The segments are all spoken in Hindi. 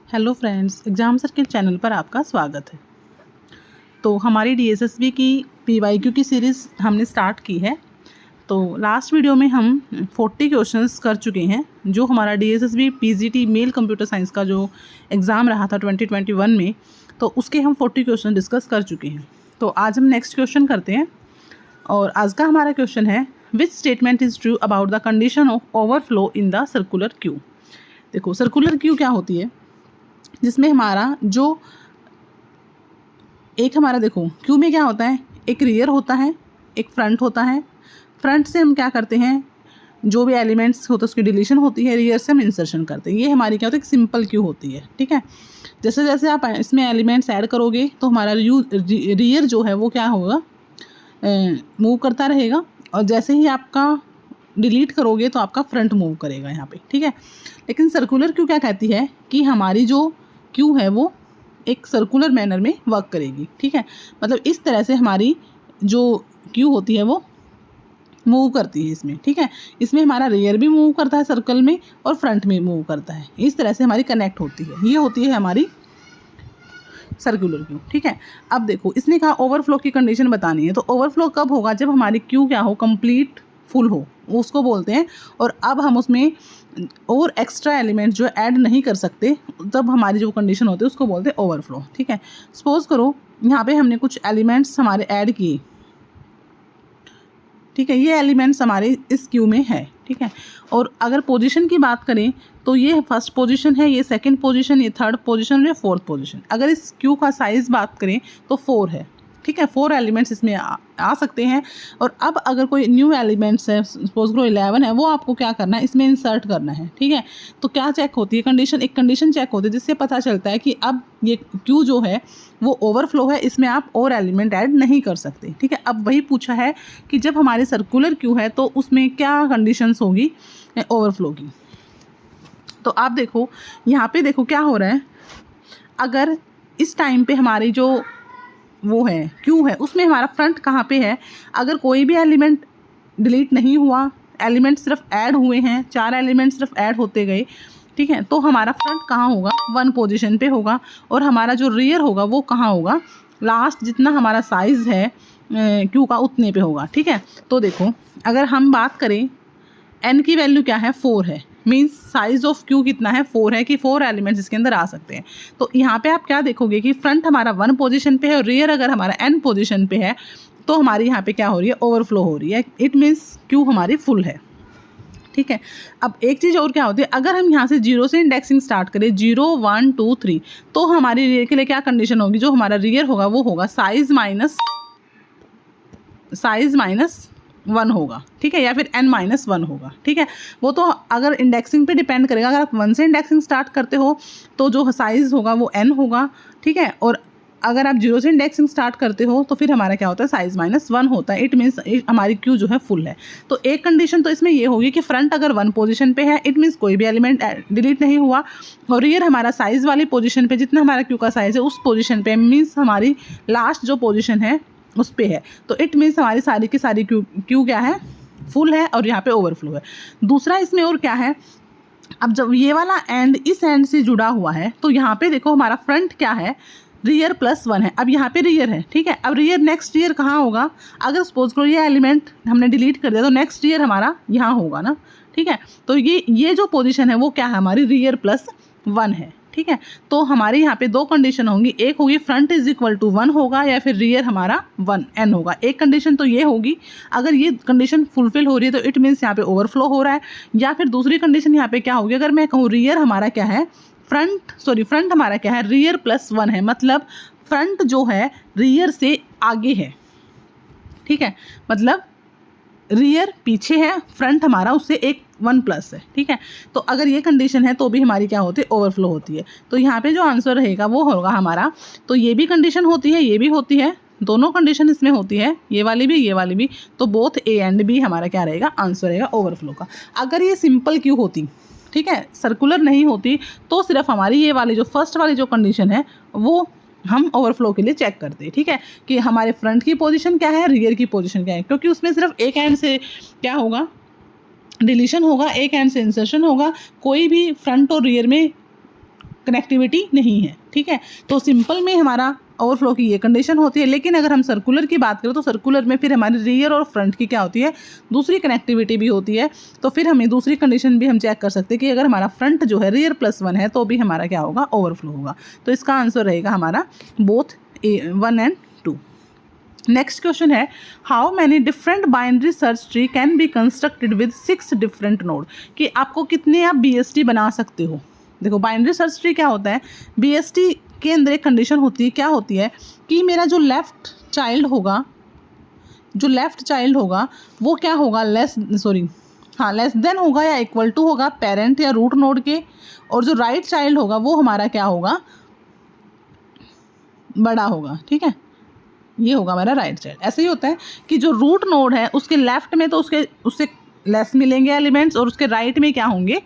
Hello friends, exam circle channel पर आपका स्वागत है। तो हमारी डीएसएसबी की पीवाईक्यू की सीरीज़ हमने स्टार्ट की है। तो लास्ट वीडियो में हम 40 क्वेश्चंस कर चुके हैं, जो हमारा DSSB PGT male computer science का जो एग्ज़ाम रहा था 2021 में, तो उसके हम 40 क्वेश्चन डिस्कस कर चुके हैं। तो आज हम नेक्स्ट क्वेश्चन करते हैं और आज का हमारा क्वेश्चन है, which statement is true about the condition of overflow in the circular queue. देखो, सर्कुलर क्यू क्या होती है, जिसमें हमारा जो एक हमारा देखो क्यू में क्या होता है, एक रियर होता है, एक फ्रंट होता है। फ्रंट से हम क्या करते हैं, जो भी एलिमेंट्स होते हैं उसकी डिलीशन होती है, रियर से हम इंसर्शन करते हैं। ये हमारी क्या होती है, एक सिंपल क्यू होती है। ठीक है, जैसे जैसे आप इसमें एलिमेंट्स ऐड करोगे तो हमारा रियर जो है वो क्या होगा, मूव करता रहेगा, और जैसे ही आपका डिलीट करोगे तो आपका फ्रंट मूव करेगा यहाँ पे। ठीक है, लेकिन सर्कुलर क्यू क्या कहती है कि हमारी जो क्यू है वो एक सर्कुलर मैनर में वर्क करेगी। ठीक है, मतलब इस तरह से हमारी जो क्यू होती है वो मूव करती है इसमें। ठीक है, इसमें हमारा रियर भी मूव करता है सर्कल में और फ्रंट में मूव करता है। इस तरह से हमारी कनेक्ट होती है, ये होती है हमारी सर्कुलर क्यू। ठीक है, अब देखो इसने कहा ओवरफ्लो की कंडीशन बतानी है। तो ओवरफ्लो कब होगा, जब हमारी क्यू क्या हो, कंप्लीट फुल हो, उसको बोलते हैं। और अब हम उसमें और एक्स्ट्रा एलिमेंट जो ऐड नहीं कर सकते, तब हमारी जो कंडीशन होती है उसको बोलते हैं ओवरफ्लो। ठीक है, सपोज करो यहाँ पे हमने कुछ एलिमेंट्स हमारे ऐड किए। ठीक है, ये एलिमेंट्स हमारे इस क्यू में है। ठीक है, और अगर पोजीशन की बात करें तो ये फर्स्ट पोजीशन है, ये सेकंड पोजीशन, ये थर्ड पोजीशन और ये फोर्थ पोजीशन। अगर इस क्यू का साइज़ बात करें तो 4 है। ठीक है, 4 एलिमेंट्स इसमें आ सकते हैं। और अब अगर कोई न्यू एलिमेंट्स है, सपोज करो 11 है, वो आपको क्या करना है, इसमें इंसर्ट करना है। ठीक है, तो क्या चेक होती है कंडीशन, एक कंडीशन चेक होती है जिससे पता चलता है कि अब ये क्यू जो है वो ओवरफ्लो है, इसमें आप और एलिमेंट ऐड नहीं कर सकते। ठीक है, अब वही पूछा है कि जब हमारी सर्कुलर क्यू है तो उसमें क्या कंडीशंस होगी ओवरफ्लो की। तो आप देखो यहाँ पे, देखो क्या हो रहा है, अगर इस टाइम पे हमारी जो वो है क्यू है उसमें हमारा फ्रंट कहाँ पे है, अगर कोई भी एलिमेंट डिलीट नहीं हुआ, एलिमेंट सिर्फ ऐड हुए हैं, 4 एलिमेंट सिर्फ ऐड होते गए। ठीक है, तो हमारा फ्रंट कहाँ होगा, 1 पोजीशन पे होगा, और हमारा जो रियर होगा वो कहाँ होगा, लास्ट जितना हमारा साइज़ है क्यू का उतने पे होगा। ठीक है, तो देखो अगर हम बात करें n की वैल्यू क्या है, 4 है, मीन्स साइज ऑफ क्यू कितना है, 4 है, कि 4 एलिमेंट्स इसके अंदर आ सकते हैं। तो यहाँ पे आप क्या देखोगे कि फ्रंट हमारा 1 पोजीशन पे है और रियर अगर हमारा n पोजीशन पे है, तो हमारी यहाँ पे क्या हो रही है, ओवरफ्लो हो रही है। इट मीन्स क्यू हमारी फुल है। ठीक है, अब एक चीज़ और क्या होती है, अगर हम यहाँ से 0 से इंडेक्सिंग स्टार्ट करें, 0 1 2 3, तो हमारी रियर के लिए क्या कंडीशन होगी, जो हमारा रियर होगा वो होगा साइज माइनस 1 होगा। ठीक है, या फिर n-1 होगा। ठीक है, वो तो अगर इंडेक्सिंग पे डिपेंड करेगा। अगर आप 1 से इंडेक्सिंग स्टार्ट करते हो तो जो साइज़ होगा वो n होगा। ठीक है, और अगर आप 0 से इंडेक्सिंग स्टार्ट करते हो तो फिर हमारा क्या होता है, साइज -1 होता है। इट मीन्स हमारी क्यू जो है फुल है। तो एक कंडीशन तो इसमें ये होगी कि फ्रंट अगर 1 पोजीशन पे है, इट मीन्स कोई भी एलिमेंट डिलीट नहीं हुआ, और रियर हमारा साइज़ वाली पोजीशन पे, जितना हमारा क्यू का साइज़ है उस पोजीशन पे, मीन्स हमारी लास्ट जो पोजीशन है उस पे है। तो इट मीन्स हमारी सारी की सारी क्यू क्या है, फुल है, और यहाँ पे ओवरफ्लो है। दूसरा इसमें और क्या है, अब जब ये वाला एंड इस एंड से जुड़ा हुआ है, तो यहाँ पे देखो हमारा फ्रंट क्या है, रियर +1 है। अब यहाँ पे रियर है। ठीक है, अब रियर नेक्स्ट रियर कहाँ होगा, अगर सपोज करो ये एलिमेंट हमने डिलीट कर दिया तो नेक्स्ट रियर हमारा यहाँ होगा ना। ठीक है, तो ये जो पोजीशन है वो क्या है, हमारी रियर +1 है। ठीक है, तो हमारे यहाँ पे 2 कंडीशन होंगी, एक होगी फ्रंट = 1 होगा, या फिर रियर हमारा 1 n होगा। एक कंडीशन तो ये होगी, अगर ये कंडीशन फुलफिल हो रही है तो इट मीन्स यहाँ पे ओवरफ्लो हो रहा है। या फिर दूसरी कंडीशन यहाँ पे क्या होगी, अगर मैं कहूँ रियर हमारा क्या है, फ्रंट हमारा क्या है, रियर +1 है, मतलब फ्रंट जो है रियर से आगे है। ठीक है, मतलब रियर पीछे है, फ्रंट हमारा उससे 1 है। ठीक है, तो अगर ये कंडीशन है तो भी हमारी क्या होती है, ओवरफ्लो होती है। तो यहाँ पे जो आंसर रहेगा वो होगा हमारा, तो ये भी कंडीशन होती है, ये भी होती है, दोनों कंडीशन इसमें होती है, ये वाली भी ये वाली भी। तो बोथ A एंड B हमारा क्या रहेगा, आंसर रहेगा ओवरफ्लो का। अगर ये सिंपल क्यू होती, ठीक है, सर्कुलर नहीं होती, तो सिर्फ हमारी ये वाली जो फर्स्ट वाली जो कंडीशन है वो हम ओवरफ्लो के लिए चेक करते हैं। ठीक है, कि हमारे फ्रंट की पोजीशन क्या है, रियर की पोजीशन क्या है, क्योंकि उसमें सिर्फ एक एंड से क्या होगा, डिलीशन होगा, एक एंड से इंसर्शन होगा। कोई भी फ्रंट और रियर में कनेक्टिविटी नहीं है, ठीक है। तो सिंपल में हमारा ओवरफ्लो की ये कंडीशन होती है, लेकिन अगर हम सर्कुलर की बात करें तो सर्कुलर में फिर हमारी रियर और फ्रंट की क्या होती है, दूसरी कनेक्टिविटी भी होती है। तो फिर हमें दूसरी कंडीशन भी हम चेक कर सकते हैं कि अगर हमारा फ्रंट जो है रियर +1 है तो भी हमारा क्या होगा, ओवरफ्लो होगा। तो इसका आंसर रहेगा हमारा बोथ 1 and 2। नेक्स्ट क्वेश्चन है, how many different binary search tree can be constructed with 6 different node, कि आपको कितने आप BST बना सकते हो। देखो बाइनरी सर्च ट्री क्या होता है, BST के अंदर एक कंडीशन होती है, क्या होती है कि मेरा जो लेफ़्ट चाइल्ड होगा वो क्या होगा, लेस देन होगा या इक्वल टू होगा पेरेंट या रूट नोड के, और जो राइट चाइल्ड होगा वो हमारा क्या होगा, बड़ा होगा, ठीक है। ये होगा हमारा राइट चाइल्ड। ऐसे ही होता है कि जो रूट नोड है उसके लेफ्ट में तो उससे लेस मिलेंगे एलिमेंट्स, और उसके राइट में क्या होंगे,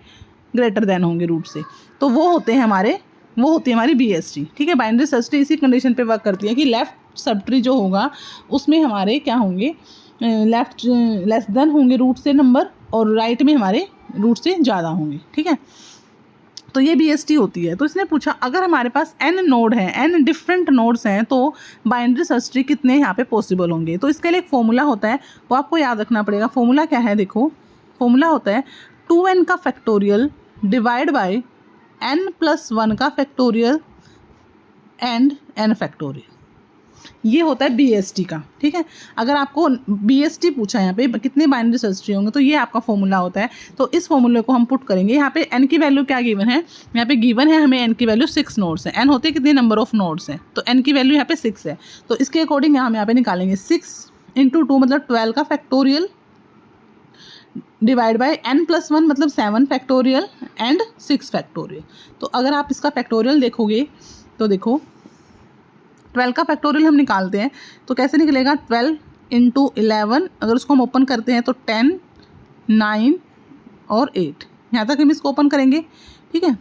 ग्रेटर देन होंगे रूट से। तो वो होती है हमारी BST, ठीक है। बाइनरी सर्च ट्री इसी कंडीशन पे वर्क करती है कि लेफ्ट सब ट्री जो होगा उसमें हमारे क्या होंगे, लेफ्ट लेस देन होंगे रूट से नंबर, और राइट में हमारे रूट से ज़्यादा होंगे, ठीक है। तो ये BST होती है। तो इसने पूछा अगर हमारे पास n नोड है, n डिफरेंट नोड्स हैं, तो बाइनरी सर्च ट्री कितने यहाँ पे पॉसिबल होंगे। तो इसके लिए एक फॉर्मूला होता है, वो आपको याद रखना पड़ेगा। फॉर्मूला क्या है, देखो फॉर्मूला होता है 2n का फैक्टोरियल डिवाइड बाय n+1 का फैक्टोरियल एंड n फैक्टोरियल। ये होता है BST का, ठीक है। अगर आपको BST पूछा है यहाँ पे कितने बाइनरी सर्च ट्री होंगे, तो ये आपका फॉर्मूला होता है। तो इस फॉर्मूले को हम पुट करेंगे। यहाँ पे n की वैल्यू क्या गिवन है, यहाँ पे गिवन है हमें n की वैल्यू 6 नोड्स है। n होते कितने नंबर ऑफ नोड्स हैं, तो n की वैल्यू यहाँ पे 6 है। तो इसके अकॉर्डिंग हम यहाँ पे निकालेंगे 6 × 2 मतलब 12 का फैक्टोरियल डिवाइड बाय n+1 मतलब 7 फैक्टोरियल एंड 6 फैक्टोरियल। तो अगर आप इसका फैक्टोरियल देखोगे तो देखो 12 का फैक्टोरियल हम निकालते हैं तो कैसे निकलेगा, 12 × 11, अगर उसको हम ओपन करते हैं तो 10, 9 और 8, यहाँ तक हम इसको ओपन करेंगे, ठीक है।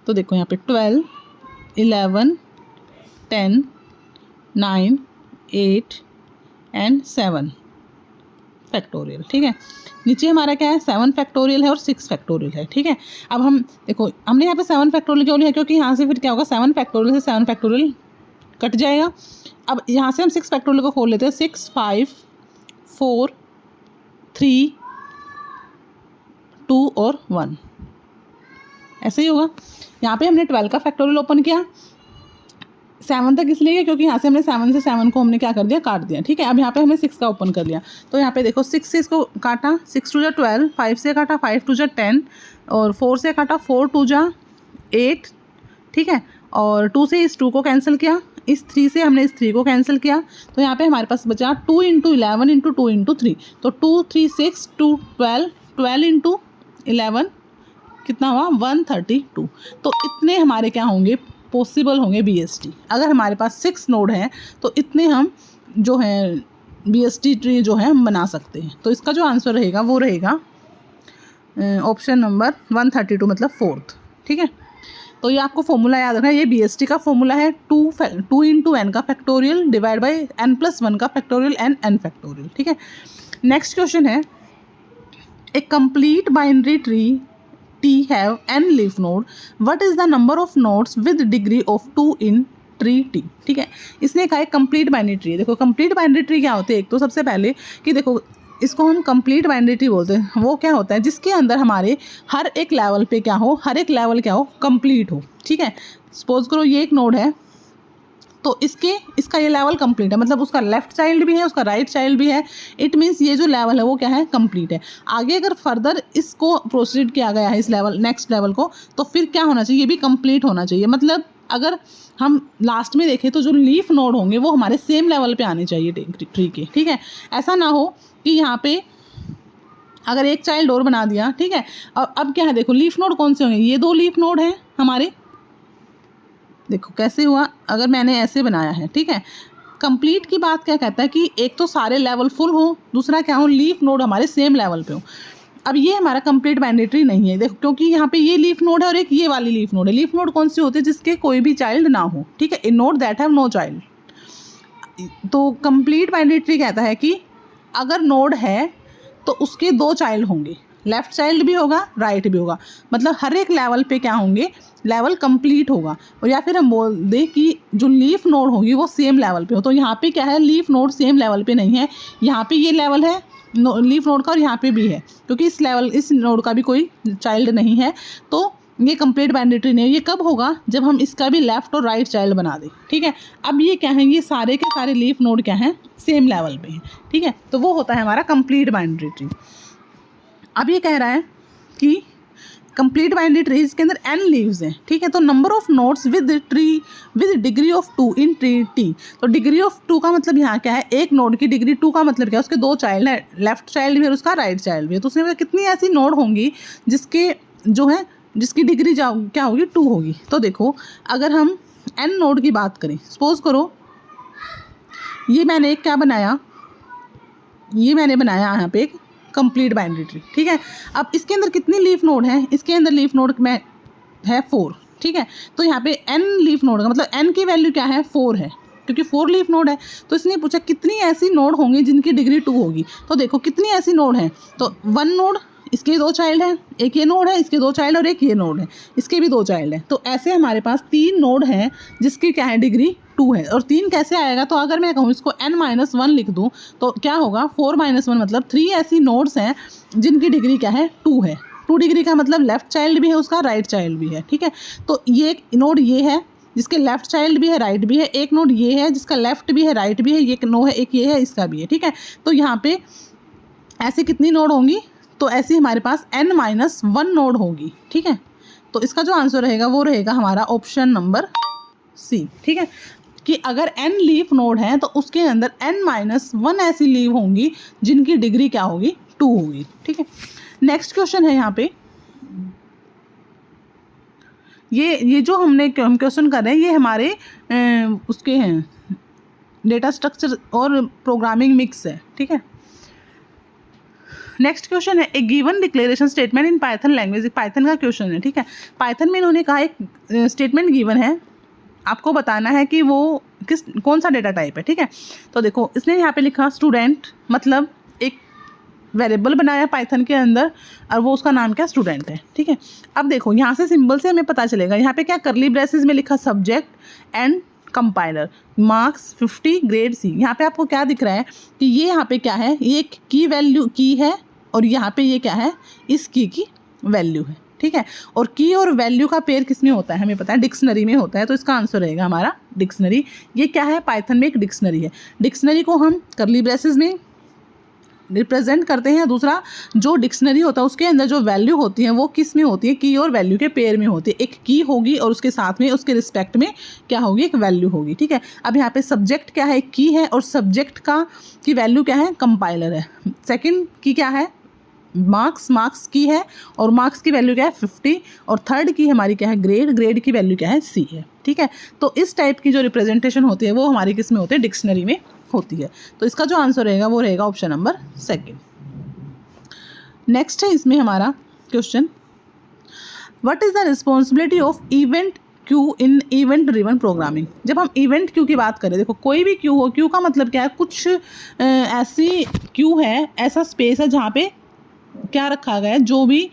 तो देखो यहाँ पे 12, 11, 10, 9, 8 एंड 7 फैक्टोरियल, ठीक है। नीचे हमारा क्या है, 7 फैक्टोरियल है और 6 फैक्टोरियल है, ठीक है। अब हम देखो हमने यहाँ पे 7 फैक्टोरियल क्यों लिया, क्योंकि यहाँ से फिर क्या होगा, 7 फैक्टोरियल से 7 फैक्टोरियल कट जाएगा। अब यहाँ से हम 6 फैक्टोरियल को खोल लेते हैं, 6, 5, 4, 3, 2 और 1, ऐसे ही होगा। यहाँ पे हमने 12 का फैक्टोरियल ओपन किया, 7 तक इसलिए गया क्योंकि यहाँ से हमने 7 से 7 को हमने क्या कर दिया, काट दिया, ठीक है। अब यहाँ पे हमने 6 का ओपन कर लिया, तो यहाँ पे देखो 6 से इसको काटा, 6 2 12, 5 से काटा, 5 2 10, और 4 से काटा, 4 2 8, ठीक है। और 2 से इस 2 को कैंसिल किया, इस 3 से हमने इस 3 को कैंसिल किया, तो यहाँ पे हमारे पास बचा 2 × 11 × 2 × 3, तो 2 3 6 2 12, 12 × 11 कितना हुआ, 132। तो इतने हमारे क्या होंगे, पॉसिबल होंगे BST। अगर हमारे पास 6 नोड हैं तो इतने हम जो है BST ट्री जो है हम बना सकते हैं। तो इसका जो आंसर रहेगा वो रहेगा ऑप्शन नंबर 132 मतलब 4th, ठीक है। तो ये आपको फॉर्मूला याद रखना है, ये BST का फॉर्मूला है 2 × n का फैक्टोरियल डिवाइड बाय n+1 का फैक्टोरियल एंड n फैक्टोरियल, ठीक है। नेक्स्ट क्वेश्चन है, a complete binary tree T have n leaf node, what is the number of nodes with degree of 2 in tree T, ठीक है। इसने कहा है कंप्लीट बाइनरी ट्री। देखो कंप्लीट बाइनरी ट्री क्या होती है, एक तो सबसे पहले कि देखो इसको हम कंप्लीट बाइनरी ट्री बोलते हैं। वो क्या होता है, जिसके अंदर हमारे हर एक लेवल पे क्या हो, हर एक लेवल क्या हो, कंप्लीट हो, ठीक है। सपोज करो ये एक नोड है, तो इसका ये लेवल कंप्लीट है, मतलब उसका लेफ्ट चाइल्ड भी है, उसका राइट चाइल्ड भी है। इट मीन्स ये जो लेवल है वो क्या है, कंप्लीट है। आगे अगर फर्दर इसको प्रोसीड किया गया है इस लेवल नेक्स्ट लेवल को, तो फिर क्या होना चाहिए, ये भी कंप्लीट होना चाहिए। मतलब अगर हम लास्ट में देखें तो जो लीफ नोड होंगे वो हमारे सेम लेवल पे आने चाहिए ट्री के, ठीक है। ऐसा ना हो कि यहाँ पे अगर एक चाइल्ड और बना दिया, ठीक है। और अब क्या है, देखो लीफ नोड कौन से होंगे, ये 2 लीफ नोड हैं हमारे। देखो कैसे हुआ, अगर मैंने ऐसे बनाया है, ठीक है। कंप्लीट की बात क्या कहता है कि एक तो सारे लेवल फुल हो, दूसरा क्या हो, लीफ नोड हमारे सेम लेवल पे हो। अब ये हमारा कंप्लीट बाइनरी ट्री नहीं है, देखो क्योंकि यहाँ पे ये लीफ नोड है और एक ये वाली लीफ नोड है। लीफ नोड कौन सी होती है, जिसके कोई भी चाइल्ड ना हो, ठीक है। A node that have no child. तो कंप्लीट बाइनरी ट्री कहता है कि अगर नोड है तो उसके 2 चाइल्ड होंगे, लेफ्ट चाइल्ड भी होगा, राइट भी होगा, मतलब हर एक लेवल पे क्या होंगे, लेवल कंप्लीट होगा। और या फिर हम बोल दें कि जो लीफ नोड होगी वो सेम लेवल पे हो। तो यहाँ पे क्या है, लीफ नोड सेम लेवल पे नहीं है, यहाँ पे ये लेवल है लीफ नोड का और यहाँ पे भी है, क्योंकि इस नोड का भी कोई चाइल्ड नहीं है, तो ये कंप्लीट बाइनरी ट्री नहीं है। ये कब होगा, जब हम इसका भी लेफ्ट और राइट चाइल्ड बना दें, ठीक है। अब ये क्या है, ये सारे के सारे लीफ नोड क्या हैं, सेम लेवल पे हैं, ठीक है। तो वो होता है हमारा कंप्लीट बाइनरी ट्री। अब ये कह रहा है कि कंप्लीट बाइनरी ट्री इसके अंदर n लीव्स हैं, ठीक है। तो number of nodes with degree of 2 in tree T. तो डिग्री ऑफ 2 का मतलब यहाँ क्या है, एक नोड की डिग्री 2 का मतलब क्या है, उसके 2 चाइल्ड है, लेफ्ट चाइल्ड भी और उसका राइट चाइल्ड भी है। तो उसने कितनी ऐसी नोड होंगी जिसकी डिग्री क्या होगी, 2 होगी। तो देखो अगर हम n नोड की बात करें, सपोज करो ये मैंने क्या बनाया, ये मैंने बनाया यहाँ पे एक कंप्लीट बाइनरी ट्री, ठीक है। अब इसके अंदर कितनी लीफ नोड है, इसके अंदर लीफ नोड में है 4, ठीक है। तो यहाँ पे n लीफ नोड का मतलब n की वैल्यू क्या है, 4 है, क्योंकि 4 लीफ नोड है। तो इसने पूछा कितनी ऐसी नोड होंगी जिनकी डिग्री 2 होगी। तो देखो कितनी ऐसी नोड है, तो 1 नोड, इसके 2 चाइल्ड हैं, एक ये नोड है, इसके 2 चाइल्ड और एक ये नोड है, इसके भी 2 चाइल्ड हैं। तो ऐसे हमारे पास 3 नोड हैं जिसकी क्या है, डिग्री 2 है। और 3 कैसे आएगा, तो अगर मैं कहूँ इसको n-1 लिख दूँ तो क्या होगा, 4-1 मतलब 3 ऐसी नोड्स हैं जिनकी डिग्री क्या है, 2 है। 2 डिग्री का मतलब लेफ्ट चाइल्ड भी है उसका, राइट चाइल्ड भी है, ठीक है। तो ये एक नोड ये है जिसके लेफ्ट चाइल्ड भी है, राइट भी है, एक नोड ये है जिसका लेफ्ट भी है, राइट भी है, ये नो है, एक ये है, इसका भी है, ठीक है। तो यहाँ पे ऐसे कितनी नोड होंगी, तो ऐसी हमारे पास n-1 नोड होगी, ठीक है। तो इसका जो आंसर रहेगा वो रहेगा हमारा ऑप्शन नंबर सी, ठीक है, कि अगर n लीफ नोड है तो उसके अंदर n-1 ऐसी लीव होंगी जिनकी डिग्री क्या होगी, 2 होगी, ठीक है। नेक्स्ट क्वेश्चन है यहाँ पे, ये जो हमने क्वेश्चन कर रहे हैं ये हमारे उसके हैं डेटा स्ट्रक्चर और प्रोग्रामिंग मिक्स है, ठीक है। नेक्स्ट क्वेश्चन है, a given declaration statement in Python language. Python का क्वेश्चन है, ठीक है। पाइथन में इन्होंने कहा एक स्टेटमेंट गिवन है, आपको बताना है कि वो कौन सा डेटा टाइप है, ठीक है। तो देखो इसने यहाँ पे लिखा स्टूडेंट, मतलब एक वेरिएबल बनाया पाइथन के अंदर और वो उसका नाम क्या, स्टूडेंट है, ठीक है। अब देखो यहाँ से सिंबल से हमें पता चलेगा, यहाँ पे क्या कर्ली ब्रेसेस में लिखा subject and compiler, marks 50 grade C. यहाँ पे आपको क्या दिख रहा है कि ये यहाँ पे क्या है, ये एक की वैल्यू की है और यहाँ पे ये क्या है, इस की वैल्यू है, ठीक है। और की और वैल्यू का पेयर किस में होता है, हमें पता है डिक्शनरी में होता है। तो इसका आंसर रहेगा हमारा डिक्शनरी। ये क्या है, पाइथन में एक डिक्शनरी है। डिक्शनरी को हम कर्ली ब्रेसेस में रिप्रेजेंट करते हैं। दूसरा जो डिक्शनरी होता है उसके अंदर जो वैल्यू होती है वो किस में होती है, की और वैल्यू के पेयर में होती है। एक की होगी और उसके साथ में उसके रिस्पेक्ट में क्या होगी, एक वैल्यू होगी, ठीक है। अब यहाँ पे सब्जेक्ट क्या है, की है, और सब्जेक्ट की वैल्यू क्या है, कंपाइलर है। सेकंड की क्या है, मार्क्स की है और मार्क्स की वैल्यू क्या है 50, और थर्ड की हमारी क्या है, ग्रेड की वैल्यू क्या है, सी है, ठीक है। तो इस टाइप की जो रिप्रेजेंटेशन होती है वो हमारी किस में होती है, डिक्शनरी में होती है। तो इसका जो आंसर रहेगा वो रहेगा ऑप्शन नंबर सेकंड। नेक्स्ट है इसमें हमारा question, what is the responsibility of event Q in event driven programming. जब हम इवेंट क्यू की बात करें, देखो कोई भी क्यू हो, क्यू का मतलब क्या है, कुछ ऐसी क्यू है, ऐसा स्पेस है जहाँ पे क्या रखा गया है, जो भी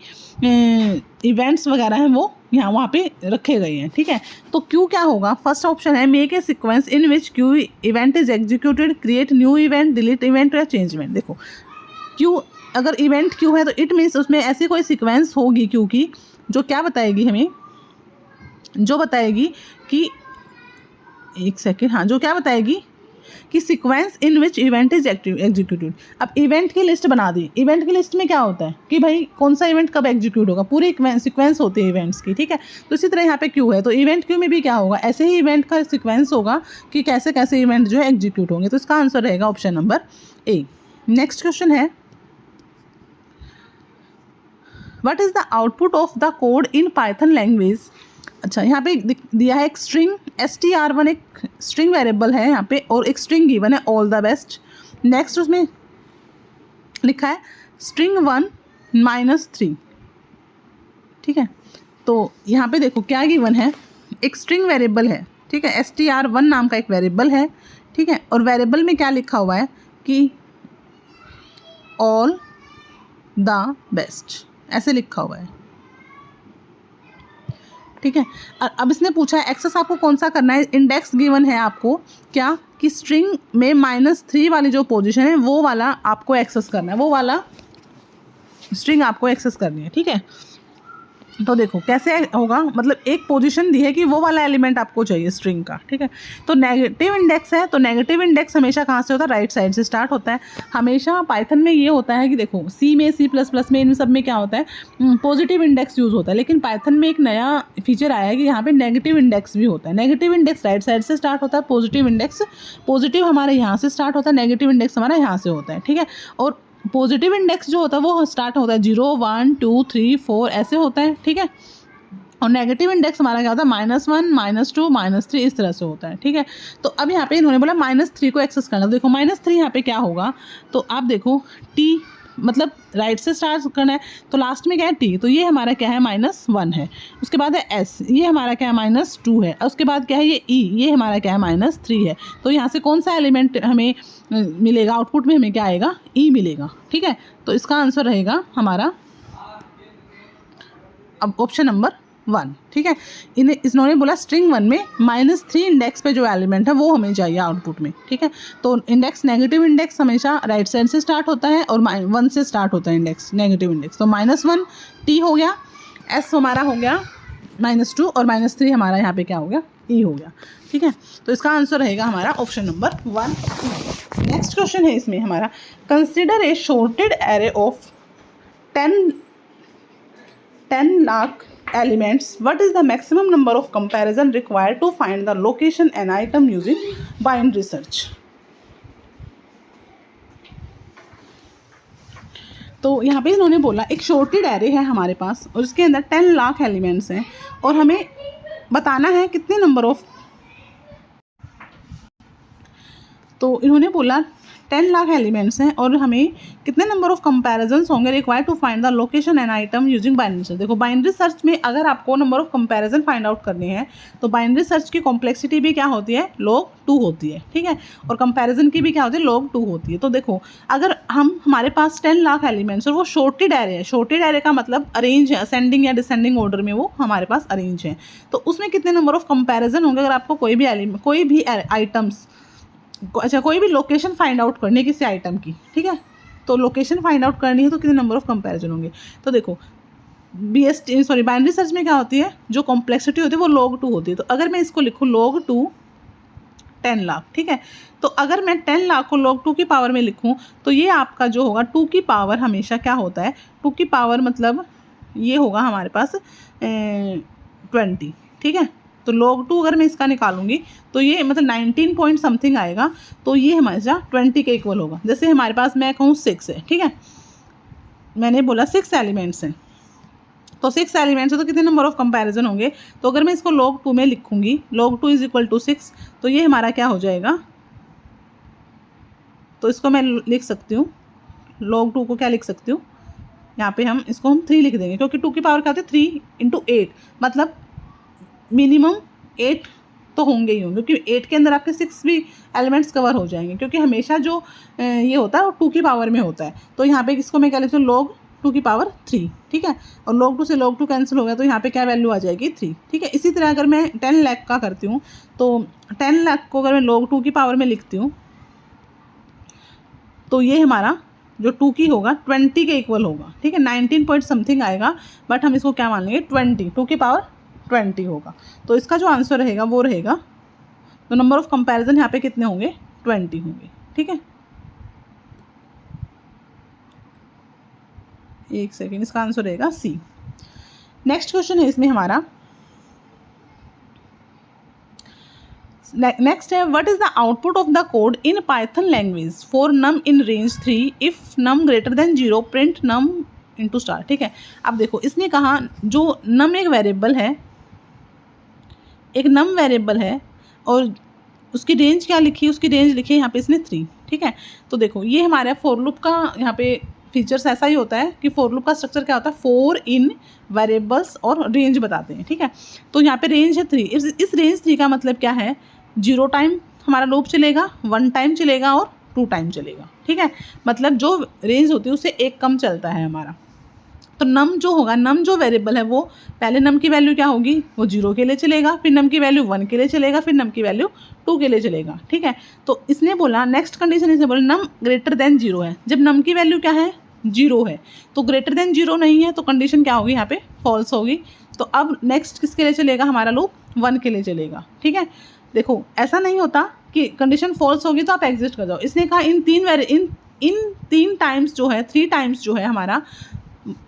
इवेंट्स वगैरह हैं वो यहाँ वहाँ पे रखे गए हैं, ठीक है। तो क्यू क्या होगा, फर्स्ट ऑप्शन है make a sequence in which Q event is executed, create new event, delete event या चेंज इवेंट। देखो क्यू, अगर इवेंट क्यू है तो इट मीन्स उसमें ऐसी कोई सीक्वेंस होगी क्यू की जो क्या बताएगी हमें, जो बताएगी कि एक सेकेंड, हाँ, जो क्या बताएगी कि sequence in which event is executed. अब इवेंट की लिस्ट बना दी, इवेंट की लिस्ट में क्या होता है कि भाई कौन सा इवेंट कब एग्जीक्यूट होगा, पूरी सीक्वेंस होती है इवेंट्स की, ठीक है। तो इसी तरह यहाँ पे क्यू है, तो इवेंट क्यू में भी क्या होगा, ऐसे ही इवेंट का सीक्वेंस होगा कि कैसे कैसे इवेंट जो है एग्जीक्यूट होंगे। तो इसका आंसर रहेगा option number A. Next question है, what is the output of the code in Python language. अच्छा, यहाँ पे दिया है एक स्ट्रिंग str1, एक स्ट्रिंग वेरिएबल है यहाँ पे, और एक स्ट्रिंग गिवन है ऑल द बेस्ट। नेक्स्ट उसमें लिखा है string 1 -3, ठीक है। तो यहाँ पे देखो क्या गिवन है, एक स्ट्रिंग वेरिएबल है, ठीक है, str1 नाम का एक वेरिएबल है, ठीक है। और वेरिएबल में क्या लिखा हुआ है कि ऑल द बेस्ट, ऐसे लिखा हुआ है, ठीक है। अब इसने पूछा है एक्सेस आपको कौन सा करना है, इंडेक्स गिवन है आपको क्या कि स्ट्रिंग में -3 वाली जो पोजीशन है वो वाला आपको एक्सेस करना है, वो वाला स्ट्रिंग आपको एक्सेस करनी है, ठीक है। तो देखो कैसे होगा, मतलब एक पोजीशन दी है कि वो वाला एलिमेंट आपको चाहिए स्ट्रिंग का, ठीक है। तो नेगेटिव इंडेक्स है, तो नेगेटिव इंडेक्स हमेशा कहाँ से होता है, राइट साइड से स्टार्ट होता है। हमेशा पाइथन में ये होता है कि देखो सी में, C++ में, इन सब में क्या होता है, पॉजिटिव इंडेक्स यूज़ होता है, लेकिन पाइथन में एक नया फीचर आया है कि यहाँ पे नेगेटिव इंडेक्स भी होता है। नेगेटिव इंडेक्स राइट साइड से स्टार्ट होता है, पॉजिटिव इंडेक्स पॉजिटिव हमारे यहाँ से स्टार्ट होता है, नेगेटिव इंडेक्स हमारा यहाँ से होता है, ठीक है। और पॉजिटिव इंडेक्स जो होता है वो स्टार्ट होता है 0, 1, 2, 3, 4 ऐसे होता है, ठीक है। और नेगेटिव इंडेक्स हमारा क्या होता है, -1, -2, -3 इस तरह से होता है, ठीक है। तो अब यहाँ पे इन्होंने बोला -3 को एक्सेस करना, तो देखो -3 यहाँ पे क्या होगा, तो आप देखो टी मतलब राइट से स्टार्ट करना है, तो लास्ट में क्या है टी, तो ये हमारा क्या है -1 है, उसके बाद है एस, ये हमारा क्या है -2 है, और उसके बाद क्या है ये ई, ये हमारा क्या है -3 है। तो यहाँ से कौन सा एलिमेंट हमें मिलेगा, आउटपुट में हमें क्या आएगा, ई मिलेगा, ठीक है। तो इसका आंसर रहेगा हमारा अब ऑप्शन नंबर 1, ठीक है। इन्होंने बोला स्ट्रिंग 1 में -3 इंडेक्स पे जो एलिमेंट है वो हमें चाहिए आउटपुट में, ठीक है। तो इंडेक्स नेगेटिव इंडेक्स हमेशा राइट साइड से स्टार्ट होता है और 1 से स्टार्ट होता है इंडेक्स नेगेटिव इंडेक्स, तो -1 टी हो गया, एस हमारा हो गया -2 और -3 हमारा यहाँ पे क्या हो गया, ई हो गया, ठीक है। तो इसका आंसर रहेगा हमारा ऑप्शन नंबर 1। नेक्स्ट क्वेश्चन है इसमें हमारा, consider a shorted array of 10 lakh elements, what is the maximum number of comparison required to find the location and item using binary search? तो यहाँ पे इन्होंने बोला एक शॉर्टेड एरे है हमारे पास और उसके अंदर 10 लाख एलिमेंट्स हैं और हमें बताना है कितने नंबर ऑफ, तो इन्होंने बोला 10 लाख एलिमेंट्स हैं और हमें कितने नंबर ऑफ कंपैरिजंस होंगे required to find the location and item using binary search. देखो बाइनरी सर्च में अगर आपको number of comparison find out करने हैं तो बाइनरी सर्च की कॉम्प्लेक्सिटी भी क्या होती है, log 2 होती है, ठीक है। और कंपैरिजन की भी क्या होती है, log 2 होती है। तो देखो अगर हमारे पास 10 लाख एलिमेंट्स और वो शॉर्टेड एरे है, शॉर्टेड एरे का मतलब अरेंज है, असेंडिंग या डिसेंडिंग ऑर्डर में वो हमारे पास अरेंज है, तो उसमें कितने नंबर ऑफ कंपैरिजन होंगे अगर आपको कोई भी आइटम्स, अच्छा कोई भी लोकेशन फाइंड आउट करनी है किसी आइटम की, ठीक है। तो लोकेशन फाइंड आउट करनी है तो कितने नंबर ऑफ कंपैरिजन होंगे, तो देखो बाइनरी सर्च में क्या होती है, जो कॉम्प्लेक्सिटी होती है वो log 2 होती है। तो अगर मैं इसको लिखूँ log 2 10 लाख, ठीक है। तो अगर मैं 10 लाख को log 2 की पावर में लिखूँ तो ये आपका जो होगा 2 की पावर हमेशा क्या होता है, 2 की पावर मतलब ये होगा हमारे पास 20, ठीक है। तो log 2 अगर मैं इसका निकालूंगी तो ये मतलब 19 पॉइंट समथिंग आएगा, तो ये हमारे 20 के इक्वल होगा। जैसे हमारे पास मैं कहूँ 6 है, ठीक है, मैंने बोला 6 एलिमेंट्स हैं, तो 6 एलिमेंट्स है तो कितने नंबर ऑफ कंपैरिजन होंगे, तो अगर मैं इसको log 2 में लिखूंगी log 2 = 6, तो ये हमारा क्या हो जाएगा, तो इसको मैं लिख सकती हूँ log 2 को क्या लिख सकती हूँ, यहाँ पे हम इसको 3 लिख देंगे क्योंकि 2 की पावर क्या होती है 3 × 8, मतलब मिनिमम 8 तो होंगे ही होंगे क्योंकि 8 के अंदर आपके 6 भी एलिमेंट्स कवर हो जाएंगे, क्योंकि हमेशा जो ये होता है वो 2 की पावर में होता है। तो यहाँ पे इसको मैं क्या लिखती हूँ log 2 की पावर 3, ठीक है, और log 2 से log 2 कैंसिल हो गया तो यहाँ पे क्या वैल्यू आ जाएगी 3, ठीक है। इसी तरह अगर मैं 10 लाख का करती हूँ तो 10 लाख को अगर मैं log 2 की पावर में लिखती हूँ तो ये हमारा जो 2 की होगा 20 के इक्वल होगा, ठीक है, 19 पॉइंट समथिंग आएगा, बट हम इसको क्या मान लेंगे 20, 2 की पावर 20 होगा। तो इसका जो आंसर रहेगा वो रहेगा, तो नंबर ऑफ कंपैरिजन यहाँ पे कितने होंगे 20 होंगे, ठीक है। एक सेकेंड, इसका आंसर रहेगा सी। नेक्स्ट क्वेश्चन है इसमें हमारा, नेक्स्ट है what is the output of the code in Python language for num in range 3 if num greater than 0 print num into star, ठीक है। अब देखो इसने कहा जो नम एक वेरिएबल है, एक नम वेरिएबल है और उसकी रेंज क्या लिखी, उसकी रेंज लिखी है यहाँ पे इसने 3, ठीक है। तो देखो ये हमारा फॉर लूप का यहाँ पे फीचर्स ऐसा ही होता है कि फॉर लूप का स्ट्रक्चर क्या होता है, 4 इन वेरिएबल्स और रेंज बताते हैं, ठीक है। तो यहाँ पे रेंज है 3, इस रेंज 3 का मतलब क्या है, 0 टाइम हमारा लूप चलेगा, 1 टाइम चलेगा और 2 टाइम चलेगा, ठीक है। मतलब जो रेंज होती है उससे एक कम चलता है हमारा। तो नम जो होगा, नम जो वेरिएबल है वो पहले नम की वैल्यू क्या होगी, वो 0 के लिए चलेगा, फिर नम की वैल्यू 1 के लिए चलेगा, फिर नम की वैल्यू 2 के लिए चलेगा, ठीक है। तो इसने बोला नेक्स्ट कंडीशन, इसने बोला नम ग्रेटर देन 0 है। जब नम की वैल्यू क्या है, 0 है, तो ग्रेटर देन 0 नहीं है, तो कंडीशन क्या होगी यहाँ पे, फॉल्स होगी। तो अब नेक्स्ट किसके लिए चलेगा हमारा लूप, 1 के लिए चलेगा, ठीक है। देखो ऐसा नहीं होता कि कंडीशन फॉल्स होगी तो आप एग्जिस्ट कर जाओ। इसने कहा इन तीन टाइम्स जो है, 3 टाइम्स जो है हमारा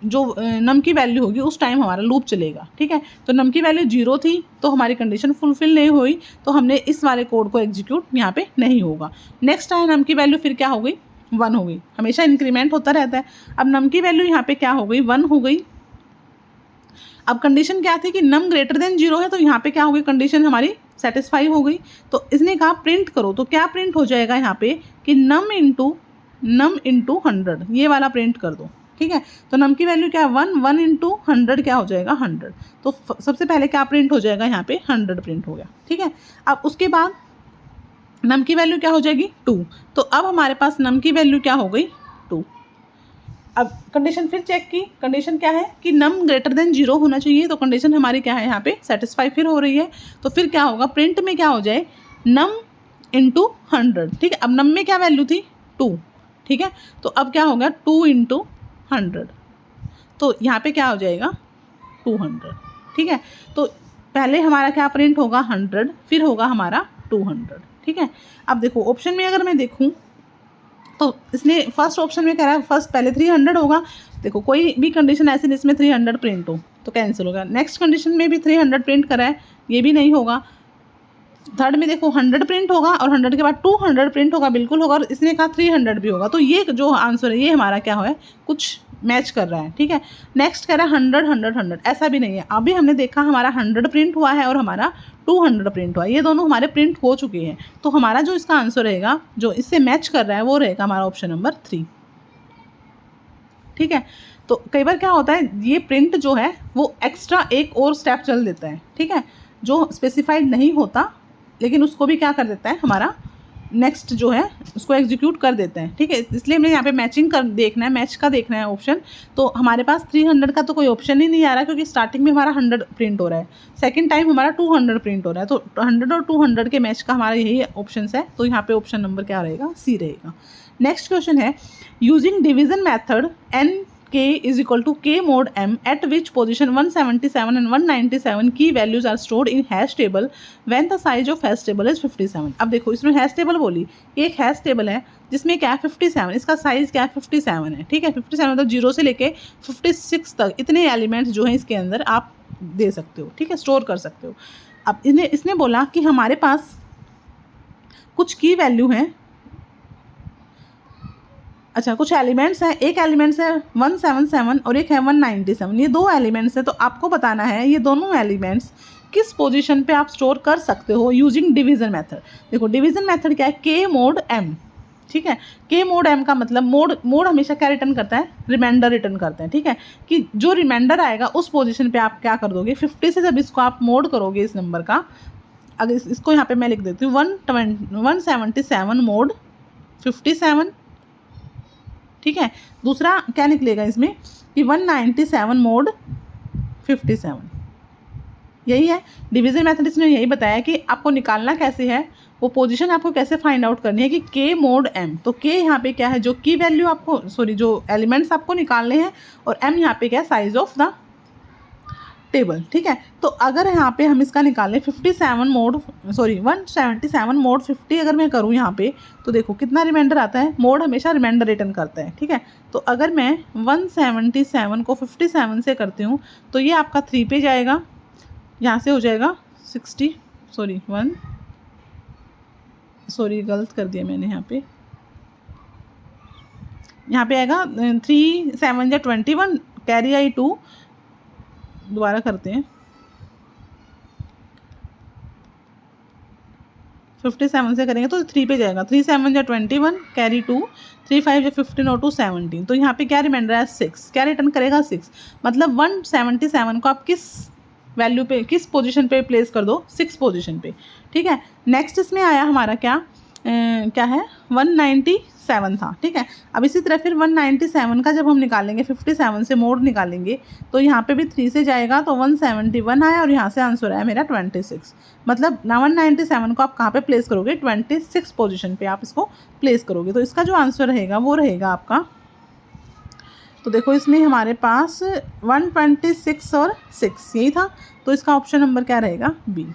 जो नम की वैल्यू होगी उस टाइम हमारा लूप चलेगा, ठीक है। तो नम की वैल्यू 0 थी तो हमारी कंडीशन फुलफिल नहीं हुई, तो हमने इस वाले कोड को एग्जीक्यूट यहाँ पे नहीं होगा। नेक्स्ट आया नम की वैल्यू, फिर क्या हो गई, 1 हो गई, हमेशा इंक्रीमेंट होता रहता है। अब नम की वैल्यू यहाँ पे क्या हो गई, 1 हो गई। अब कंडीशन क्या थी कि नम ग्रेटर देन 0 है, तो यहाँ पे क्या हो गई, कंडीशन हमारी सेटिस्फाई हो गई। तो इसने कहा प्रिंट करो, तो क्या प्रिंट हो जाएगा यहाँ पे कि नम इंटू 100, ये वाला प्रिंट कर दो, ठीक है। तो नम की वैल्यू क्या है, 1 इंटू 100 क्या हो जाएगा, 100। तो सबसे पहले क्या प्रिंट हो जाएगा यहाँ पे, 100 प्रिंट हो गया, ठीक है। अब उसके बाद नम की वैल्यू क्या हो जाएगी, 2। तो अब हमारे पास नम की वैल्यू क्या हो गई, 2। अब कंडीशन फिर चेक की, कंडीशन क्या है कि नम ग्रेटर देन 0 होना चाहिए, तो कंडीशन हमारी क्या है यहाँ पे, सेटिस्फाई फिर हो रही है। तो फिर क्या होगा, प्रिंट में क्या हो जाए, नम इंटू 100, ठीक है। अब नम में क्या वैल्यू थी, 2, ठीक है। तो अब क्या होगा, 2 इंटू 100, तो यहाँ पे क्या हो जाएगा, 200, ठीक है। तो पहले हमारा क्या प्रिंट होगा, 100, फिर होगा हमारा 200, ठीक है। अब देखो ऑप्शन में अगर मैं देखूँ तो इसने फर्स्ट ऑप्शन में कह रहा है फर्स्ट पहले 300 होगा। देखो कोई भी कंडीशन ऐसी जिसमें 300 प्रिंट हो तो कैंसिल होगा। नेक्स्ट कंडीशन में भी 300 प्रिंट करा है, ये भी नहीं होगा। थर्ड में देखो 100 प्रिंट होगा और 100 के बाद 200 प्रिंट होगा, बिल्कुल होगा। और इसने कहा 300 भी होगा, तो ये जो आंसर है ये हमारा क्या है, कुछ मैच कर रहा है, ठीक है। नेक्स्ट कह रहा है 100 100 100, ऐसा भी नहीं है। अभी हमने देखा हमारा 100 प्रिंट हुआ है और हमारा 200 प्रिंट हुआ है, ये दोनों हमारे प्रिंट हो चुके हैं। तो हमारा जो इसका आंसर रहेगा जो इससे मैच कर रहा है वो रहेगा हमारा ऑप्शन नंबर 3, ठीक है। तो कई बार क्या होता है, ये प्रिंट जो है वो एक्स्ट्रा एक और स्टेप चल देता है, ठीक है, जो स्पेसिफाइड नहीं होता, लेकिन उसको भी क्या कर देता है हमारा नेक्स्ट जो है उसको एग्जीक्यूट कर देते हैं, ठीक है। इसलिए हमें यहाँ पे मैचिंग कर देखना है, मैच का देखना है ऑप्शन। तो हमारे पास 300 का तो कोई ऑप्शन ही नहीं आ रहा, क्योंकि स्टार्टिंग में हमारा 100 प्रिंट हो रहा है, सेकंड टाइम हमारा 200 प्रिंट हो रहा है, तो 100 और 200 के मैच का हमारा यही ऑप्शन है। तो यहाँ पे ऑप्शन नंबर क्या रहेगा, सी रहेगा। नेक्स्ट क्वेश्चन है, using division method n k is equal to k mod m at which position 177 and 197 key values are stored in hash table when the size of hash table is 57। अब देखो इसमें हैश टेबल बोली, एक हैश टेबल है जिसमें क्या है 57, इसका साइज क्या है 57 है, ठीक है। 57 मतलब 0 से लेके 56 तक इतने एलिमेंट्स जो हैं इसके अंदर आप दे सकते हो, ठीक है, स्टोर कर सकते हो। अब इसने बोला कि हमारे पास कुछ की वैल्यू हैं, अच्छा कुछ एलिमेंट्स हैं, एक एलिमेंट्स है 177 और एक है 197, ये दो एलिमेंट्स हैं। तो आपको बताना है ये दोनों एलिमेंट्स किस पोजीशन पे आप स्टोर कर सकते हो यूजिंग डिवीजन मेथड। देखो डिवीजन मेथड क्या है, के मोड एम, ठीक है। के मोड एम का मतलब मोड हमेशा क्या रिटर्न करता है, रिमाइंडर रिटर्न करते हैं, ठीक है। कि जो रिमाइंडर आएगा उस पोजीशन पे आप क्या कर दोगे, 50 से जब इसको आप मोड करोगे इस नंबर का, अगर इसको यहाँ पे मैं लिख देती हूँ 177 मोड 57, ठीक है। दूसरा क्या निकलेगा इसमें कि 197 मोड 57, यही है डिवीजन मेथड। इसमें यही बताया कि आपको निकालना कैसे है, वो पोजीशन आपको कैसे फाइंड आउट करनी है कि के मोड एम। तो के यहाँ पे क्या है, जो की वैल्यू आपको जो एलिमेंट्स आपको निकालने हैं, और एम यहाँ पे क्या है, साइज ऑफ द टेबल, ठीक है। तो अगर यहाँ पे हम इसका निकालें 177 मोड 50 अगर मैं करूँ यहाँ पे, तो देखो कितना रिमाइंडर आता है, मोड हमेशा रिमाइंडर रिटर्न करता है, ठीक है। तो अगर मैं 177 को 57 से करती हूँ तो ये आपका 3 पे जाएगा, यहाँ से हो जाएगा 60, गलत कर दिया मैंने, यहाँ पे आएगा 3 7 या 21, कैरी आई 2, दोबारा करते हैं 57 से करेंगे तो 3 पे जाएगा, 3 7 या 21, कैरी 2, 3 5 या 15 और 2 17। तो यहाँ पे क्या रिमाइंडर है 6, क्या रिटर्न करेगा 6, मतलब 177 को आप किस वैल्यू पे, किस पोजीशन पे प्लेस कर दो, 6 पोजीशन पे, ठीक है। नेक्स्ट इसमें आया हमारा क्या क्या है 197 था, ठीक है। अब इसी तरह फिर 197 का जब हम निकालेंगे 57 से मोड निकालेंगे तो यहाँ पे भी 3 से जाएगा तो 171 आया और यहाँ से आंसर आया मेरा 26। मतलब 197 को आप कहाँ पे प्लेस करोगे, 26 पोजीशन पे आप इसको प्लेस करोगे। तो इसका जो आंसर रहेगा वो रहेगा आपका, तो देखो इसमें हमारे पास 126 और 6 यही था, तो इसका ऑप्शन नंबर क्या रहेगा, बी,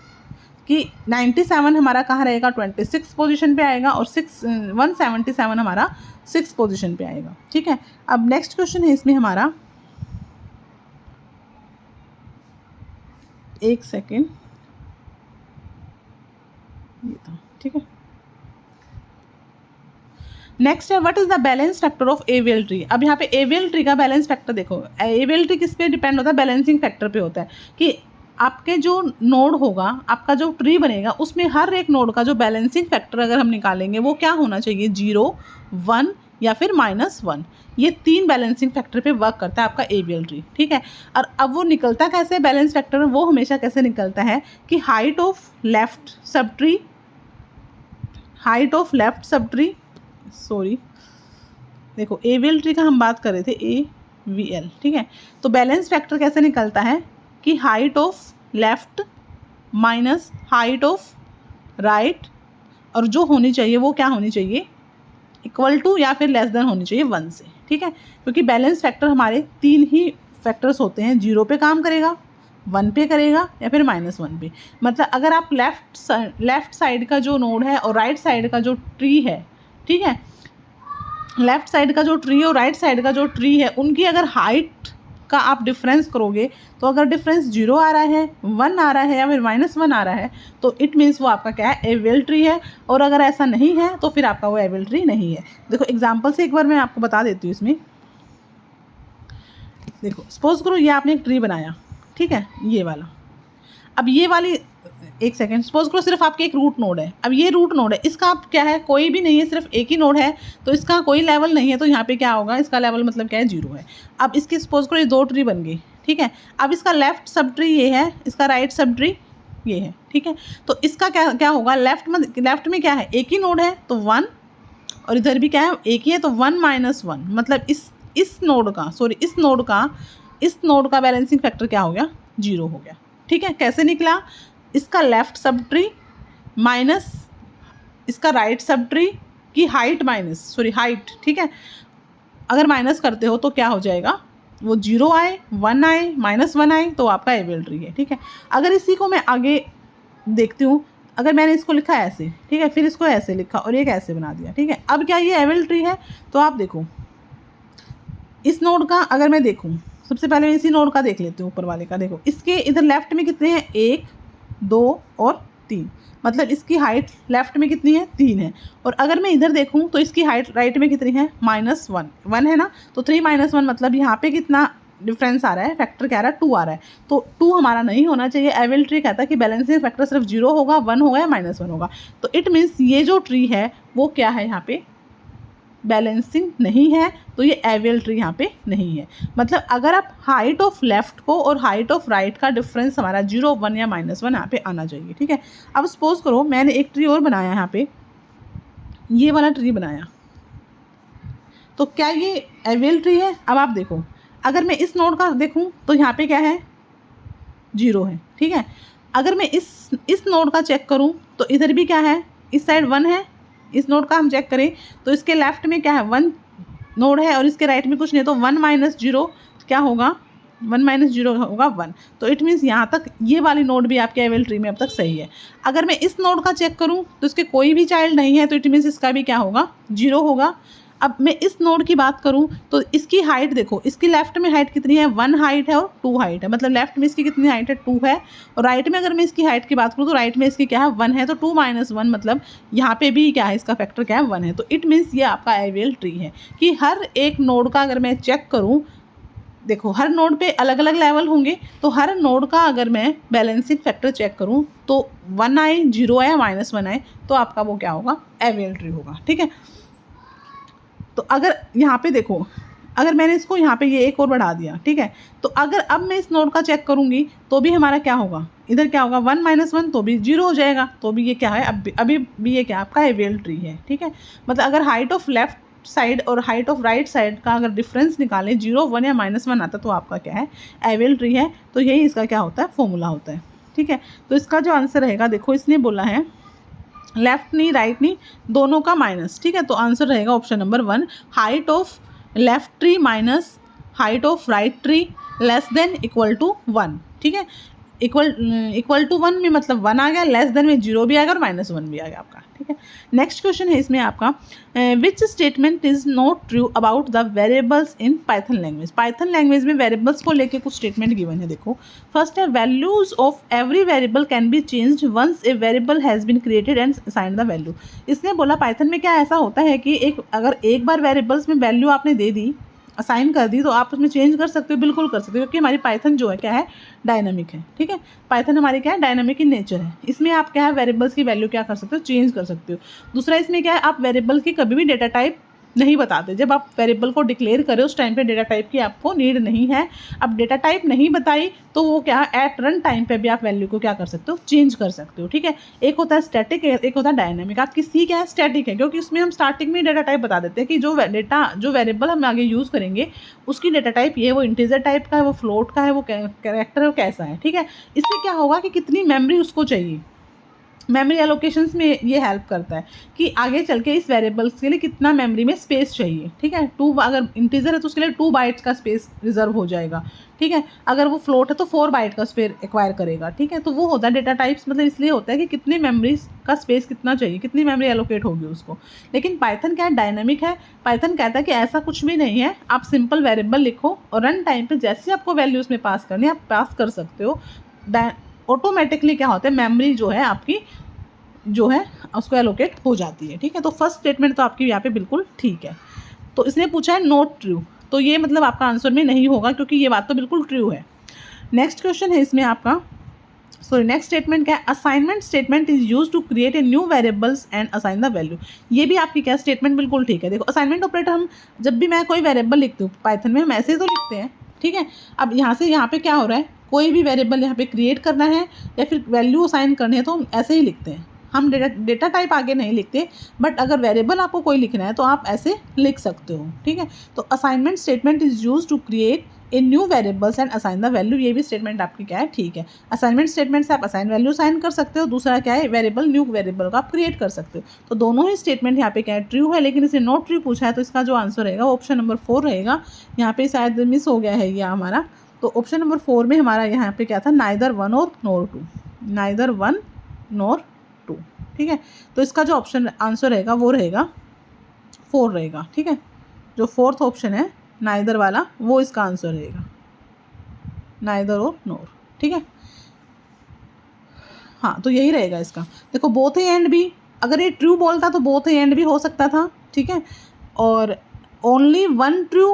कि 97 हमारा कहाँ रहेगा, 26 पोजीशन पे आएगा और 177 हमारा 6 पोजीशन पे आएगा, ठीक है। अब नेक्स्ट क्वेश्चन है इसमें हमारा, एक सेकेंड, ये था, ठीक है। नेक्स्ट है what is the balance factor of AVL tree. अब यहाँ पे एवीएल ट्री का बैलेंस फैक्टर देखो, एवीएल ट्री किस पे डिपेंड होता है, बैलेंसिंग फैक्टर पे होता है कि आपके जो नोड होगा, आपका जो ट्री बनेगा उसमें हर एक नोड का जो बैलेंसिंग फैक्टर अगर हम निकालेंगे वो क्या होना चाहिए, 0, 1 या फिर -1। ये 3 बैलेंसिंग फैक्टर पे वर्क करता है आपका एवीएल ट्री, ठीक है। और अब वो निकलता कैसे बैलेंस फैक्टर में, वो हमेशा कैसे निकलता है कि height of left sub tree, sorry देखो एवीएल ट्री का हम बात कर रहे थे, AVL, ठीक है। तो बैलेंस फैक्टर कैसे निकलता है कि height of left minus height of right, और जो होनी चाहिए वो क्या होनी चाहिए, इक्वल टू या फिर लेस देन होनी चाहिए 1 से, ठीक है। क्योंकि बैलेंस फैक्टर हमारे 3 ही फैक्टर्स होते हैं, 0 पे काम करेगा, 1 पे करेगा या फिर -1 पे। मतलब अगर आप लेफ्ट साइड का जो नोड है और राइट साइड का जो ट्री है, ठीक है, लेफ्ट साइड का जो ट्री और राइट साइड का जो ट्री है उनकी अगर हाइट का आप डिफरेंस करोगे तो अगर डिफरेंस 0 आ रहा है, 1 आ रहा है या फिर -1 आ रहा है तो इट मीन्स वो आपका क्या है, एवीएल ट्री है। और अगर ऐसा नहीं है तो फिर आपका वो एवीएल ट्री नहीं है। देखो एग्जांपल से एक बार मैं आपको बता देती हूँ इसमें। देखो सपोज करो ये आपने एक ट्री बनाया, ठीक है, ये वाला। अब ये वाली, एक सेकेंड, सपोज करो सिर्फ आपके एक रूट नोड है। अब ये रूट नोड है, इसका आप क्या है, कोई भी नहीं है, सिर्फ एक ही नोड है, तो इसका कोई लेवल नहीं है, तो यहाँ पे क्या होगा, इसका लेवल मतलब क्या है, 0 है। अब इसकी सपोज करो ये 2 ट्री बन गई, ठीक है। अब इसका लेफ्ट सब ट्री ये है, इसका राइट सब ट्री ये है, ठीक है। तो इसका क्या होगा, लेफ्ट में क्या है, एक ही नोड है तो 1, और इधर भी क्या है, एक ही है तो 1 - 1, मतलब इस नोड का बैलेंसिंग फैक्टर क्या हो गया, 0 हो गया, ठीक है। कैसे निकला, इसका लेफ्ट सब ट्री माइनस इसका राइट सब ट्री की हाइट हाइट, ठीक है। अगर माइनस करते हो तो क्या हो जाएगा, वो 0 आए, 1 आए, -1 आए, तो आपका एवीएल ट्री है, ठीक है। अगर इसी को मैं आगे देखती हूँ, अगर मैंने इसको लिखा ऐसे, ठीक है, फिर इसको ऐसे लिखा और एक ऐसे बना दिया, ठीक है। अब क्या ये एवीएल ट्री है, तो आप देखो इस नोड का अगर मैं देखूँ, सबसे पहले मैं इसी नोड का देख लेती हूँ, ऊपर वाले का। देखो इसके इधर लेफ्ट में कितने हैं, 1, 2 और 3, मतलब इसकी हाइट लेफ्ट में कितनी है, 3 है। और अगर मैं इधर देखूँ तो इसकी हाइट राइट में कितनी है, -1 है ना। तो 3 - 1 मतलब यहाँ पे कितना डिफरेंस आ रहा है, फैक्टर क्या आ रहा है, 2 आ रहा है। तो 2 हमारा नहीं होना चाहिए। एवीएल ट्री कहता है कि बैलेंसिंग फैक्टर सिर्फ 0 होगा, 1 होगा या -1 होगा। तो इट मीन्स ये जो ट्री है वो क्या है, यहाँ पे बैलेंसिंग नहीं है, तो ये एवीएल ट्री यहाँ पे नहीं है। मतलब अगर आप हाइट ऑफ लेफ्ट को और हाइट ऑफ राइट का डिफरेंस हमारा 0, 1 या -1 यहाँ पे आना चाहिए, ठीक है। अब सपोज करो मैंने एक ट्री और बनाया, यहाँ पे ये वाला ट्री बनाया, तो क्या ये एवीएल ट्री है। अब आप देखो अगर मैं इस नोड का देखूँ तो यहाँ पे क्या है, 0 है, ठीक है। अगर मैं इस नोड का चेक करूँ तो इधर भी क्या है, इस साइड 1 है। इस नोड का हम चेक करें तो इसके लेफ्ट में क्या है, 1 नोड है और इसके राइट में कुछ नहीं, तो 1 - 0 क्या होगा, 1 - 0 होगा 1। तो इट मीन्स यहाँ तक ये वाली नोड भी आपके एवीएल ट्री में अब तक सही है। अगर मैं इस नोड का चेक करूँ तो इसके कोई भी चाइल्ड नहीं है, तो इट मीन्स इसका भी क्या होगा, 0 होगा। अब मैं इस नोड की बात करूं तो इसकी हाइट देखो, इसकी लेफ्ट में हाइट कितनी है, 1 हाइट है और 2 हाइट है। मतलब लेफ्ट में इसकी कितनी हाइट है, 2 है। और राइट में अगर मैं इसकी हाइट की बात करूं तो राइट में इसकी क्या है, 1 है। तो 2 - 1 मतलब यहाँ पे भी क्या है, इसका फैक्टर क्या है, 1 है। तो इट मीन्स ये आपका एवीएल ट्री है कि हर एक नोड का अगर मैं चेक करूँ, देखो हर नोड पे अलग अलग लेवल होंगे, तो हर नोड का अगर मैं बैलेंसिंग फैक्टर चेक करूं तो 1 आए, 0 आए, -1 आए, तो आपका वो क्या होगा, एवीएल ट्री होगा, ठीक है। तो अगर यहाँ पे देखो अगर मैंने इसको यहाँ पे ये एक और बढ़ा दिया, ठीक है, तो अगर अब मैं इस नोड का चेक करूँगी तो भी हमारा क्या होगा, इधर क्या होगा 1 - 1 तो भी 0 हो जाएगा, तो भी ये क्या है, अभी भी ये क्या आपका एवेल ट्री है, ठीक है। मतलब अगर हाइट ऑफ लेफ्ट साइड और हाइट ऑफ राइट साइड का अगर डिफरेंस निकालें 0, 1 या -1 आता तो आपका क्या है, एवेल ट्री है। तो यही इसका क्या होता है, फॉर्मूला होता है, ठीक है। तो इसका जो आंसर रहेगा, देखो इसने बोला है लेफ्ट नी राइट नी दोनों का माइनस, ठीक है, तो आंसर रहेगा option number 1, height of left tree minus height of right tree less than equal to 1, ठीक है। इक्वल टू 1 में मतलब 1 आ गया, लेस देन में 0 भी आएगा और -1 भी आ गया आपका, ठीक है। नेक्स्ट क्वेश्चन है इसमें आपका, which statement is not true about the variables in Python language. Python language में वेरिएबल्स को लेके कुछ स्टेटमेंट गिवन है, देखो। फर्स्ट है, values of every variable can be changed once a variable has been created and assigned the value. इसने बोला पाइथन में क्या ऐसा होता है कि अगर एक बार वेरिएबल्स में वैल्यू आपने दे दी, असाइन कर दी, तो आप उसमें चेंज कर सकते हो, बिल्कुल कर सकते हो, क्योंकि हमारी पाइथन जो है क्या है, डायनामिक है, ठीक है। पाइथन हमारी क्या है, डायनामिक इन नेचर है। इसमें आप क्या है, वेरिएबल्स की वैल्यू क्या कर सकते हो, चेंज कर सकते हो। दूसरा इसमें क्या है, आप वेरिएबल की कभी भी डेटा टाइप नहीं बताते। जब आप वेरिएबल को डिक्लेयर करें उस टाइम पे डेटा टाइप की आपको नीड नहीं है। अब डेटा टाइप नहीं बताई तो वो क्या, एट रन टाइम पे भी आप वैल्यू को क्या कर सकते हो, चेंज कर सकते हो, ठीक है। एक होता है स्टैटिक, एक होता है डायनामिक। आपकी सी क्या है, स्टैटिक है, क्योंकि उसमें हम स्टार्टिंग में डेटा टाइप बता देते हैं कि जो वेरिएबल हम आगे यूज़ करेंगे उसकी डेटा टाइप ये, वो इंटीजर टाइप का है, वो फ्लोट का है, वो कैरेक्टर है, वो कैसा है, ठीक है। इससे क्या होगा कि कितनी मेमोरी उसको चाहिए, मेमोरी एलोकेशंस में ये हेल्प करता है कि आगे चल के इस वेरिएबल्स के लिए कितना मेमोरी में स्पेस चाहिए, ठीक है। 2 अगर इंटीजर है तो उसके लिए 2 बाइट्स का स्पेस रिजर्व हो जाएगा, ठीक है। अगर वो फ्लोट है तो 4 बाइट का स्पेस एक्वायर करेगा, ठीक है। तो वो होता है डेटा टाइप्स, मतलब इसलिए होता है कि कितनी मेमोरीज का स्पेस कितना चाहिए, कितनी मेमोरी एलोकेट होगी उसको। लेकिन पाइथन क्या है, डायनामिक है। पाइथन कहता है कि ऐसा कुछ भी नहीं है, आप सिंपल वेरिएबल लिखो और रन टाइम पर जैसे आपको वैल्यू उसमें पास करनी है आप पास कर सकते हो। ऑटोमेटिकली क्या होता है, मेमोरी जो है आपकी जो है उसको एलोकेट हो जाती है, ठीक है। तो फर्स्ट स्टेटमेंट तो आपकी यहाँ पे बिल्कुल ठीक है। तो इसने पूछा है नॉट ट्रू, तो ये मतलब आपका आंसर में नहीं होगा, क्योंकि ये बात तो बिल्कुल ट्रू है। नेक्स्ट क्वेश्चन है इसमें आपका, नेक्स्ट स्टेटमेंट क्या है, assignment statement is use to create a new variables and assign the value. ये भी आपकी क्या स्टेटमेंट बिल्कुल ठीक है। देखो असाइनमेंट ऑपरेटर, हम जब भी मैं कोई वेरिएबल लिखती हूँ पाइथन में, हम ऐसे ही तो लिखते हैं, ठीक है। अब यहाँ से यहाँ पे क्या हो रहा है, कोई भी वेरिएबल यहाँ पे क्रिएट करना है या फिर वैल्यू असाइन करनी है तो हम ऐसे ही लिखते हैं, हम डेटा टाइप आगे नहीं लिखते। बट अगर वेरिएबल आपको कोई लिखना है तो आप ऐसे लिख सकते हो, ठीक है। तो assignment statement is use to create a new variables and assign the value, ये भी स्टेटमेंट आपकी क्या है, ठीक है। असाइनमेंट स्टेटमेंट से आप असाइन वैल्यू असाइन कर सकते हो, दूसरा क्या है, वेरिएबल न्यू वेरिएबल का आप क्रिएट कर सकते हो। तो दोनों ही स्टेटमेंट यहाँ पे क्या है, ट्रू है। लेकिन इसे नॉट ट्रू पूछा है तो इसका जो आंसर रहेगा ऑप्शन नंबर 4 रहेगा। यहाँ पे शायद मिस हो गया है ये हमारा, तो ऑप्शन नंबर 4 में हमारा यहाँ पे क्या था, नाइदर 1 और नॉर 2, नाइदर 1 नॉर 2, ठीक है। तो इसका जो ऑप्शन आंसर रहेगा वो रहेगा 4 रहेगा, ठीक है। जो फोर्थ ऑप्शन है नाइदर वाला वो इसका आंसर रहेगा, नाइदर और नॉर, ठीक है। हाँ, तो यही रहेगा इसका। देखो बोथ ए एंड बी, अगर ये ट्रू बोलता तो बोथ ए एंड भी हो सकता था, ठीक है। और only one true,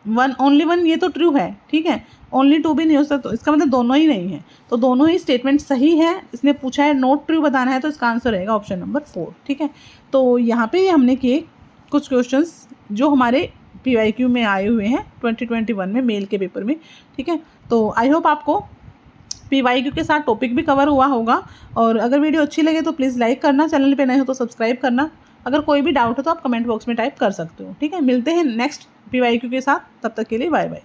only one ये तो ट्रू है, ठीक है। ओनली 2 भी नहीं हो सकता, तो इसका मतलब दोनों ही नहीं है। तो दोनों ही स्टेटमेंट सही है। इसने पूछा है नॉट ट्रू बताना है तो इसका आंसर रहेगा ऑप्शन नंबर 4, ठीक है। तो यहाँ पे हमने किए कुछ क्वेश्चंस जो हमारे PYQ में आए हुए हैं 2021 में मेल के पेपर में, ठीक है। तो आई होप आपको PYQ के साथ टॉपिक भी कवर हुआ होगा। और अगर वीडियो अच्छी लगे तो प्लीज़ लाइक करना, चैनल पे नए हो तो सब्सक्राइब करना। अगर कोई भी डाउट हो तो आप कमेंट बॉक्स में टाइप कर सकते हो, ठीक है। मिलते हैं नेक्स्ट PYQ के साथ, तब तक के लिए बाय बाय।